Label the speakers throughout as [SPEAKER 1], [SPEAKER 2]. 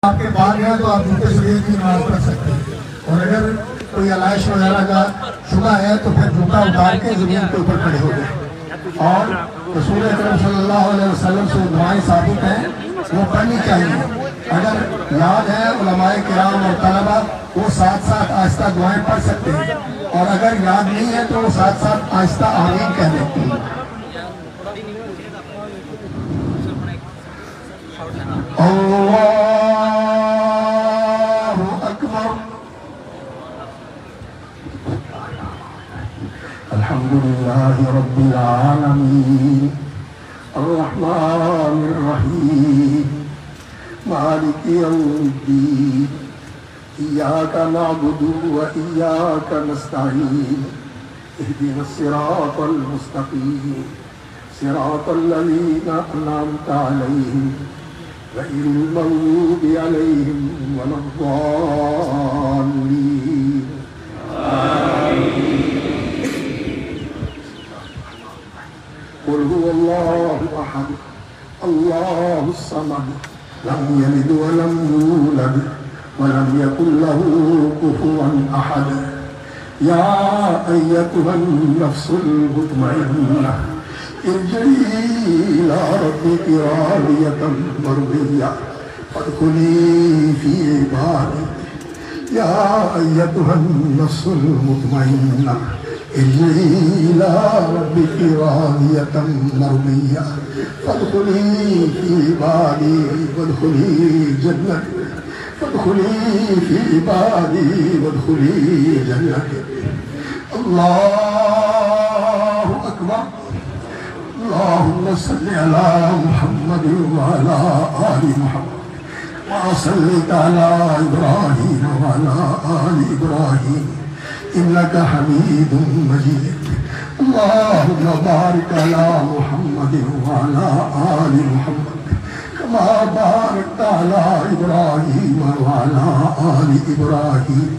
[SPEAKER 1] आपके बाल है तो आप जूते से की नमाज पढ़ सकते हैं। और अगर कोई आलाइश वगैरह का शुबा है तो फिर जूता उतार के जमीन के ऊपर खड़े हो गए। और रसूल अकरम सल्लल्लाहु अलैहि वसल्लम से दुआएं साबित हैं, वो पढ़नी चाहिए। अगर याद है उलमाए किराम और तलबा वो साथ साथ आहिस्ता दुआएं पढ़ सकते हैं, और अगर याद नहीं है तो वो साथ साथ आहिस्ता आमीन कह देते हैं। अल्लाहु अकबर। अल्हम्दुलिल्लाहि रब्बिल आलमीन अर्रहमानिर रहीम मालिकि यौमिद्दीन इय्याका नअबुदु व इय्याका नस्तईन इहदिनस सिरातल मुस्तकीम सिरातल लज़ीना अनअमता अलैहिम गैरिल मग़्दूबि अलैहिम वलद्दाल्लीन। क़ुल हुवल्लाहु अहद अल्लाहुस समद लम यलिद व लम यूलद व लम यकुल लहू कुफुवन अहद। या अय्यतुहन नफ्सुल मुतमइन्नह इरजिई इला रब्बिकी रादियतन मर्दिय्या फदखुली फी इबादी। या अय्यतुहन नफ्सुल मुतमइन्नह इरजिई इला रब्बिकी रादियतन मर्दिय्या फदखुली फी इबादी वदखुली जन्नती फदखुली फी इबादी वदखुली जन्नती। अल्लाहु अकबर। अल्लाहुम्मा सल्लि अला मुहम्मद व अला आलि मुहम्मद मा सल्लैता अला इब्राहीम व अला आलि इब्राहीम इन्नका हमीदुम मजीद। अल्लाहुम्मा बारिक अला मुहम्मद व अला आलि मुहम्मद कमा बारकता अला इब्राहीम व अला आलि इब्राहीम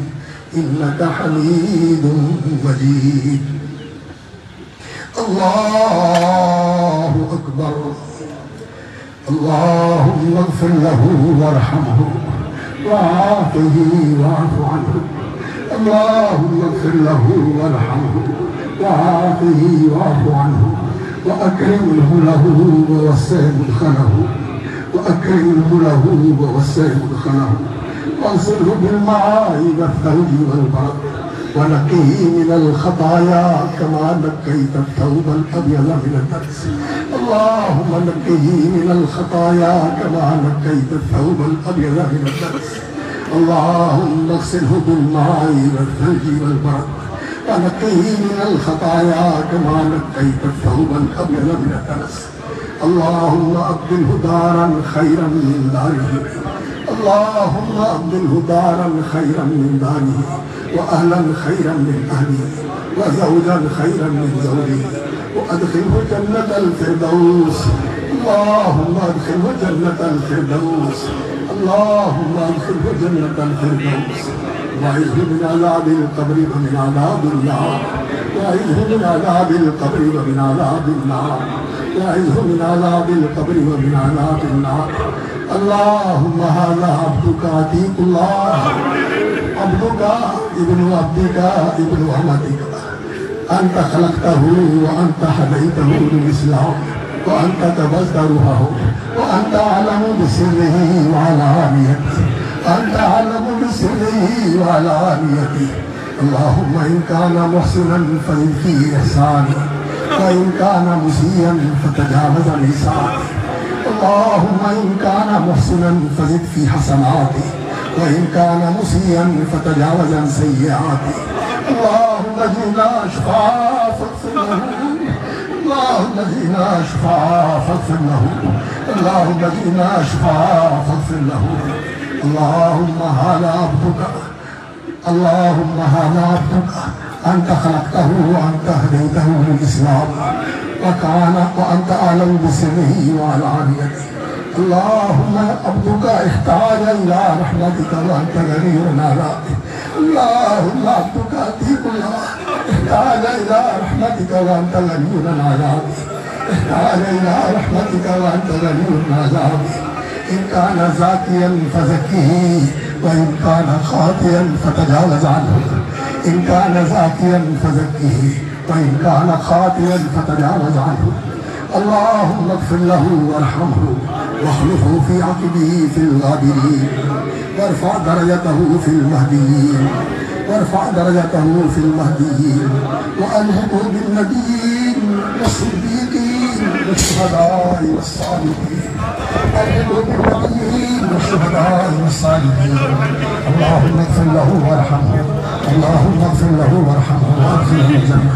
[SPEAKER 1] इन्नका हमीदुम मजीद। अल्लाहु अकबर। अल्लाहुम्मा इग़फिर लहू वरहमहू वआफ़िही वअफ़ु अन्हु। अल्लाहुम्मा इग़फिर लहू वरहमहू वआफ़िही वअफ़ु अन्हु वअकरिम लहू ववस्सिअ मुदखलहू वअकरिम लहू ववस्सिअ मुदखलहू वअग़सिलहू बिल-माइ वथ-थल्ज वल-बरद वनक़्क़िही मिनल ख़ताया कमा नक़्क़ैत अथ-थौबल अब्यज़ मिनद दनस। अल्लाहुम्मा नक़्क़िही मिनल ख़ताया कमा नक़्क़ैत अथ-थौबल अब्यज़ मिनद दनस। अल्लाहुम्मा इग़सिलहू बिल-माइ वथ-थल्ज वल-बरद वनक़्क़िही मिनल ख़ताया कमा नक़्क़ैत अथ-थौबल अब्यज़ मिनद दनस। अल्लाहुम्मा अब्दिलहू दारन ख़ैरन मिन दारिही। अल्लाहुम्मा अब्दिलहू दारन ख़ैरन मिन दारिही व अहलन ख़ैरन मिन अहलिही व ज़ौजन ख़ैरन मिन ज़ौजिही व अदख़िलहू जन्नतल फ़िरदौस। अल्लाहुम्मा अदख़िलहू जन्नतल फ़िरदौस। अल्लाहुम्मा अदख़िलहू जन्नतल फ़िरदौस। वअइज़हू मिन अज़ाबिल क़ब्रि व मिन अज़ाबिन नार। वअइज़हू मिन अज़ाबिल क़ब्रि व मिन अज़ाबिन नार। वअइज़हू मिन अज़ाबिल क़ब्रि व मिन अज़ाबिन नार। अल्लाहुम्मा हाज़ा अब्दुका अतीकुल्लाह अब्दुका इब्नु अब्दिका इब्नु अमतिका अंत खलक़तहू व अंत हदैतहू लिल इस्लाम व अंत क़बज़्ता रूहहू व अंत अअलमु बिसिर्रिही व अलानियतिही अंत अअलमु बिसिर्रिही व अलानियतिही। अल्लाहुम्मा इन काना मुहसिनन फ़ज़िद फ़ी इहसानिही व इन काना मुसीअन फ़तजावज़ अन इसाअतिही। अल्लाहुम्मा इन काना मुहसिनन फ़ज़िद फ़ी हसनातिही व इन काना मुसीअन फ़तजावज़ अन सय्यिआतिही। अल्लाहुम्मा जिना शुफ़ाअ फ़ग़फ़िर लहू। अल्लाहुम्मा जिना शुफ़ाअ फ़ग़फ़िर लहू। अल्लाहुम्मा जिना शुफ़ाअ फ़ग़फ़िर लहू। अल्लाहुम्मा हाज़ा अब्दुका। अल्लाहुम्मा हाज़ा अब्दुका अंत खलक़तहू व अंत हदैतहू लिल इस्लाम व अंत अअलमु बिसिर्रिही व अलानियतिही। अल्लाहुम्मा अब्दुका इहताज इला रहमतिका व अंत गनीयुन अला। अल्लाहुम्मा अब्दुका अतीकुल्लाह इहताज इला रहमतिका व अंत गनीयुन अला। इहताज इला रहमतिका व अंत गनीयुन अला। इन कान ज़ाकियन फज़क्कीही व इन कान ख़ातियन फ़तजावज़ अन्हु। इन कान ज़ाकियन फज़क्कीही व इन कान ख़ातियन फ़तजावज़ अन्हु। अल्लाहुम्मा इग़फ़िर लहू वरहमहू वख़्लुफ़हू फ़ी अक़बिही फ़िल गाबिरीन वरफ़अ दरजतहू फ़िल महदिय्यीन वरफ़अ दरजतहू फ़िल महदिय्यीन वअल्हिक़हू बिन्नबिय्यीन वस्सिद्दीक़ीन वश्शुहदाኢ वस्सालिहीन अल्हिक़हू बिन्नबिय्यीन वश्शुहदाई वस्सालिहीन। अल्लाहुम्मा इग़फ़िर लहू वरहमहू अल्लाहुम्मा इग़फ़िर लहू वरहमहू वअदखिलहु जन्नह।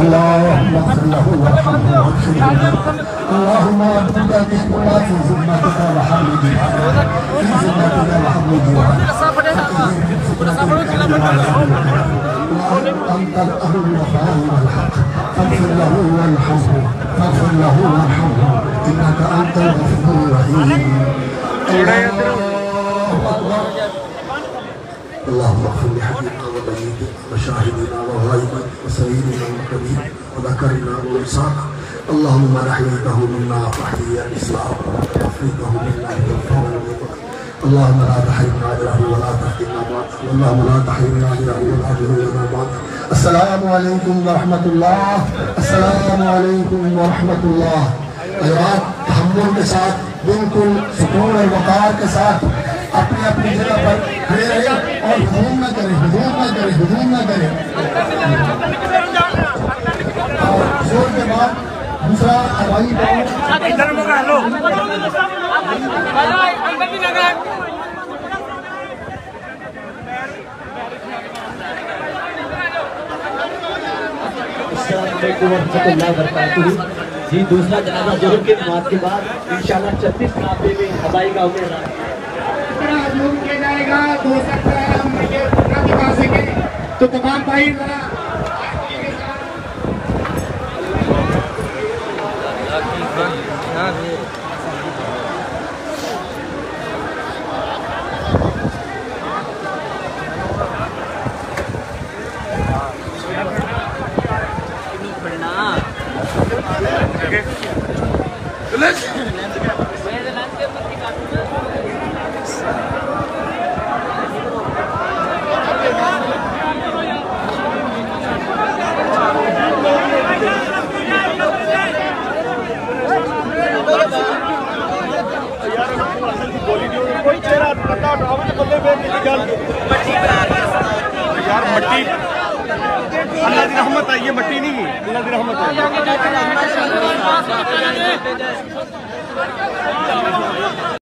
[SPEAKER 1] अल्लाहुम्मा इग़फ़िर लहू वरहमहू वअदखिलहु जन्नह। अल्लाहुम्मा अब्दुका बिकुल्ला फ़ी ज़िम्मतिका व हम्दिका फ़ी ज़िम्मतिका व हम्दिका أنت الأهل والوفاء والحق فاغفر له وارحمه فاغفر له وارحمه إنك أنت الغفور الرحيم. اللهم اغفر لحبيبنا وميتنا وشاهدنا وغائبنا وسيدنا وكبيرنا وذكرنا وانسانا. اللهم من أحييته منا فأحيي الإسلام ومن أفريته منا فاغفر له. اللهم لا تحرمنا أجره ولا تفتنا بعده اللهم لا تحرمنا أجره ولا تفتنا بعده. अस्सलामु अलैकुम व रहमतुल्लाह। अस्सलामु अलैकुम व रहमतुल्लाह। अहबाब तहम्मुल के साथ बिल्कुल सुकून और वक़ार के साथ अपनी अपनी जगह पर खड़े रहे और हुजूम न करें, हुजूम न करें, हुजूम न करें। और जोर के बाद दूसरा हवाई
[SPEAKER 2] जी दूसरा जनाजा जोहर के नमाज के बाद इंशाल्लाह 36 काफले में हवाई गाँव में
[SPEAKER 3] किया जाएगा। हो सकता है हम ये पूरा दिखा सके तो तमाम भाई जरा यार मट्टी अल्लाह की रहमत है, ये मट्टी नहीं है, अल्लाह की रहमत है।